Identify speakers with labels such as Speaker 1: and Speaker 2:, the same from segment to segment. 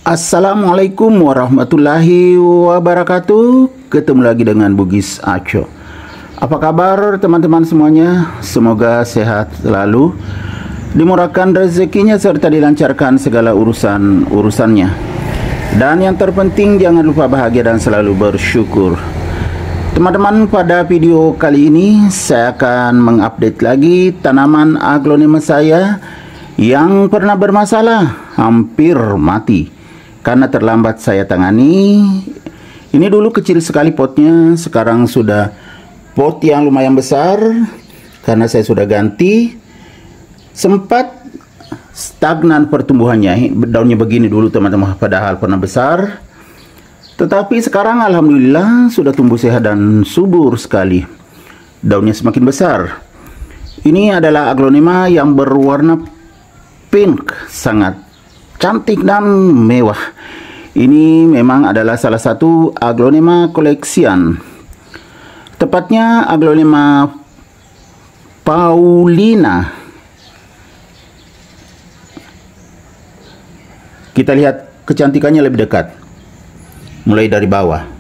Speaker 1: Assalamualaikum warahmatullahi wabarakatuh. Ketemu lagi dengan Bugis Aco. Apa kabar teman-teman semuanya? Semoga sehat selalu, dimurahkan rezekinya serta dilancarkan segala urusannya. Dan yang terpenting jangan lupa bahagia dan selalu bersyukur. Teman-teman, pada video kali ini saya akan mengupdate lagi tanaman aglonema saya yang pernah bermasalah, hampir mati karena terlambat saya tangani. Ini dulu kecil sekali potnya, sekarang sudah pot yang lumayan besar karena saya sudah ganti. Sempat stagnan pertumbuhannya, daunnya begini dulu teman-teman, padahal pernah besar. Tetapi sekarang alhamdulillah sudah tumbuh sehat dan subur sekali. Daunnya semakin besar. Ini adalah aglonema yang berwarna pink, sangat cantik dan mewah. Ini memang adalah salah satu aglonema collection. Tepatnya aglonema Paulina. Kita lihat kecantikannya lebih dekat, mulai dari bawah.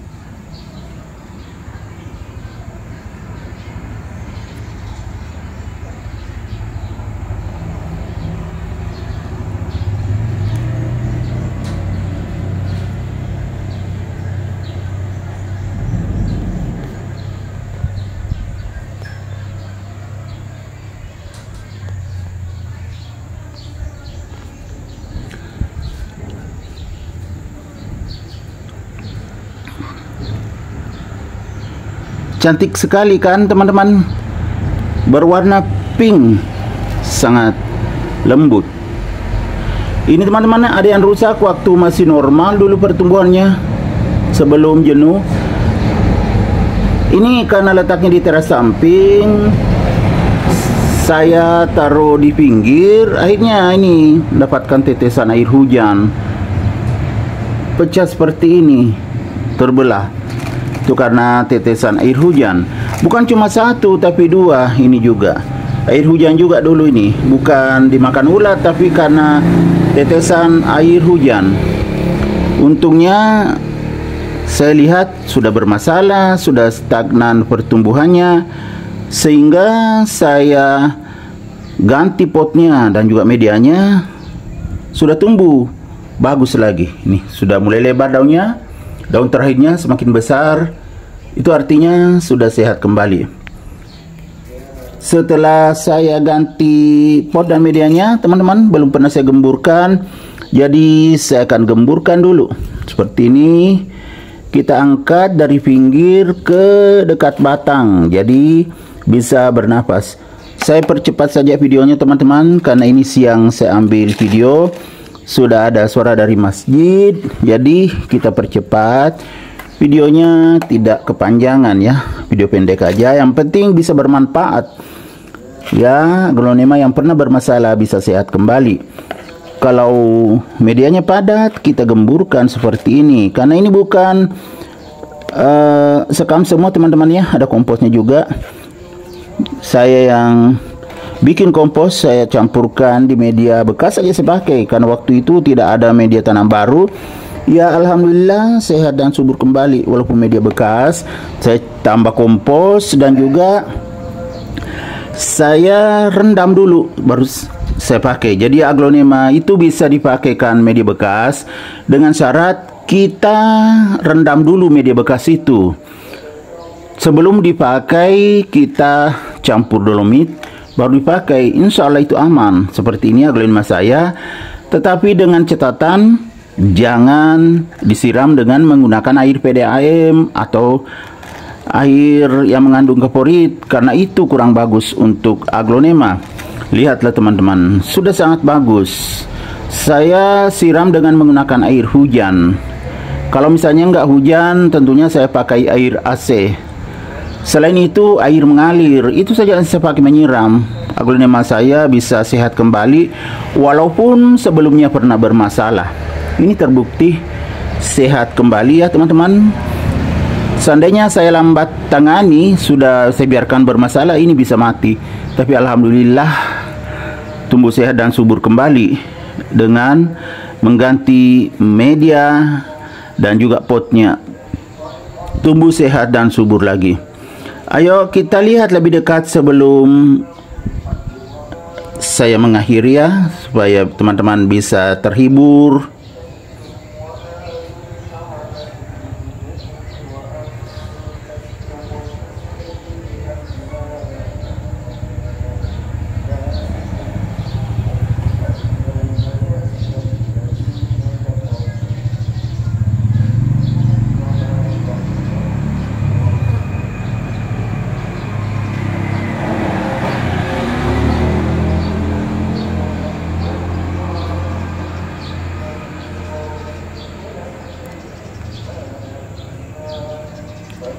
Speaker 1: Cantik sekali kan teman-teman, berwarna pink, sangat lembut. Ini teman-teman ada yang rusak waktu masih normal dulu pertumbuhannya, sebelum jenuh. Ini karena letaknya di teras samping, saya taruh di pinggir, akhirnya ini mendapatkan tetesan air hujan, pecah seperti ini, terbelah. Itu karena tetesan air hujan. Bukan cuma satu tapi dua, ini juga air hujan juga dulu ini. Bukan dimakan ulat tapi karena tetesan air hujan. Untungnya saya lihat sudah bermasalah, sudah stagnan pertumbuhannya, sehingga saya ganti potnya dan juga medianya, sudah tumbuh bagus lagi. Ini sudah mulai lebar daunnya. Daun terakhirnya semakin besar, itu artinya sudah sehat kembali. Setelah saya ganti pot dan medianya, teman-teman, belum pernah saya gemburkan, jadi saya akan gemburkan dulu. Seperti ini, kita angkat dari pinggir ke dekat batang, jadi bisa bernapas. Saya percepat saja videonya teman-teman, karena ini siang saya ambil video. Sudah ada suara dari masjid, jadi kita percepat videonya, tidak kepanjangan ya, video pendek aja, yang penting bisa bermanfaat ya. Aglonema yang pernah bermasalah bisa sehat kembali. Kalau medianya padat, kita gemburkan seperti ini, karena ini bukan sekam semua teman-teman ya, ada komposnya juga. Saya yang bikin kompos, saya campurkan di media bekas saja saya pakai, karena waktu itu tidak ada media tanam baru. Ya alhamdulillah sehat dan subur kembali walaupun media bekas. Saya tambah kompos dan juga saya rendam dulu baru saya pakai. Jadi aglonema itu bisa dipakaikan media bekas dengan syarat kita rendam dulu media bekas itu. Sebelum dipakai kita campur dolomit, baru dipakai, insya Allah itu aman. Seperti ini aglonema saya, tetapi dengan catatan jangan disiram dengan menggunakan air PDAM atau air yang mengandung kaporit, karena itu kurang bagus untuk aglonema. Lihatlah teman-teman, sudah sangat bagus. Saya siram dengan menggunakan air hujan. Kalau misalnya nggak hujan, tentunya saya pakai air AC. Selain itu air mengalir, itu saja yang saya pakai menyiram. Aglonema saya bisa sehat kembali walaupun sebelumnya pernah bermasalah. Ini terbukti sehat kembali ya teman-teman. Seandainya saya lambat tangani, sudah saya biarkan bermasalah, ini bisa mati. Tapi alhamdulillah tumbuh sehat dan subur kembali dengan mengganti media dan juga potnya tumbuh sehat dan subur lagi. Ayo kita lihat lebih dekat sebelum saya mengakhiri ya, supaya teman-teman bisa terhibur.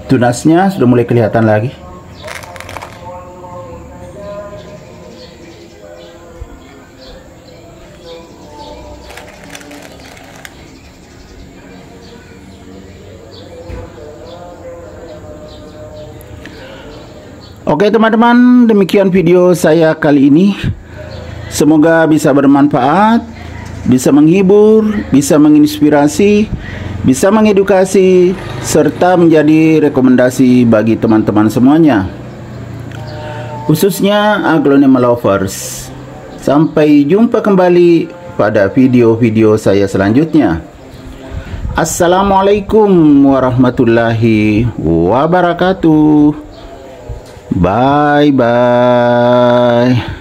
Speaker 1: Tunasnya sudah mulai kelihatan lagi. Oke teman-teman, demikian video saya kali ini. Semoga bisa bermanfaat, bisa menghibur, bisa menginspirasi, bisa mengedukasi, serta menjadi rekomendasi bagi teman-teman semuanya, khususnya aglonema lovers. Sampai jumpa kembali pada video-video saya selanjutnya. Assalamualaikum warahmatullahi wabarakatuh. Bye bye.